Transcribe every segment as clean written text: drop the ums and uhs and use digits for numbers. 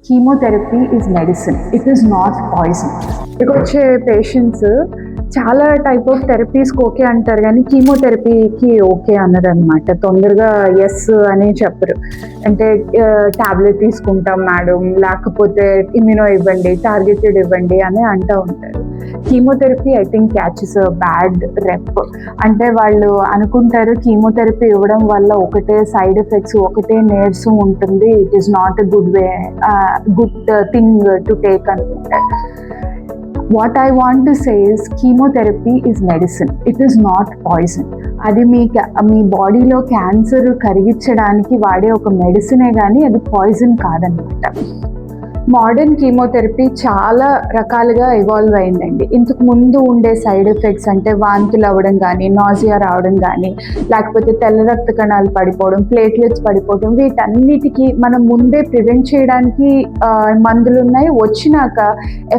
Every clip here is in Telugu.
Chemotherapy is medicine, it is not poison. ఇక వచ్చే పేషెంట్స్ చాలా టైప్ ఆఫ్ థెరపీస్కి ఓకే అంటారు కానీ కీమోథెరపీకి ఓకే అన్నారు అనమాట. తొందరగా ఎస్ అని చెప్పరు. అంటే టాబ్లెట్ తీసుకుంటాం మేడం, లేకపోతే ఇమ్యూనో ఇవ్వండి, టార్గెటెడ్ ఇవ్వండి అని అంటూ ఉంటారు. Chemotherapy I think catches a bad rep. అంటే వాళ్ళు అనుకుంటారు కీమోథెరపీ ఇవ్వడం వల్ల ఒకటే సైడ్ ఎఫెక్ట్స్, ఒకటే నీరసం ఉంటుంది, it is not a good way, good thing to take అనుకుంటారు. What I want to say is chemotherapy is medicine, it is not poison. అది మీ బాడీలో క్యాన్సర్ కరిగించడానికి వాడే ఒక మెడిసినే కానీ అది పాయిజన్ కాదనమాట. మోడర్న్ కీమోథెరపీ చాలా రకాలుగా ఇవాల్వ్ అయిందండి. ఇంతకు ముందు ఉండే సైడ్ ఎఫెక్ట్స్ అంటే వాంతులు అవ్వడం కానీ, నాజియా రావడం కానీ, లేకపోతే తెల్ల రక్త కణాలు పడిపోవడం, ప్లేట్లెట్స్ పడిపోవడం, వీటన్నిటికీ మనం ముందే ప్రివెంట్ చేయడానికి మందులు ఉన్నాయి. వచ్చినాక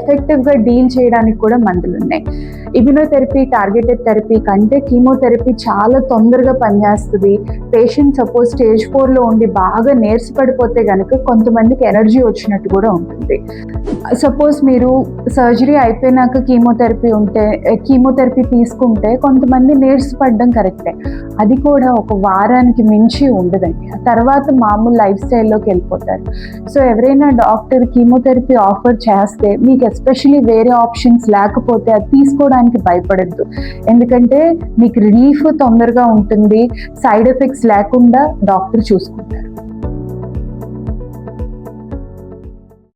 ఎఫెక్టివ్గా డీల్ చేయడానికి కూడా మందులు ఉన్నాయి. ఇమ్యునోథెరపీ, టార్గెటెడ్ థెరపీ కంటే కీమోథెరపీ చాలా తొందరగా పనిచేస్తుంది. పేషెంట్ సపోజ్ స్టేజ్ 4లో ఉండి బాగా నీరసపడిపోతే కనుక కొంతమందికి ఎనర్జీ వచ్చినట్టు కూడా ఉంటుంది. సపోజ్ మీరు సర్జరీ అయిపోయినాక కీమోథెరపీ తీసుకుంటే కొంతమంది నీరసపడడం కరెక్టే, అది కూడా ఒక వారానికి మించి ఉండదండి. ఆ తర్వాత మామూలు లైఫ్ స్టైల్లోకి వెళ్ళిపోతారు. సో ఎవరైనా డాక్టర్ కీమోథెరపీ ఆఫర్ చేస్తే మీకు ఎస్పెషలీ వేరే ఆప్షన్స్ లేకపోతే అది తీసుకోవడానికి భయపడద్దు. ఎందుకంటే మీకు రిలీఫ్ తొందరగా ఉంటుంది, సైడ్ ఎఫెక్ట్స్ లేకుండా డాక్టర్ చూసుకుంటారు.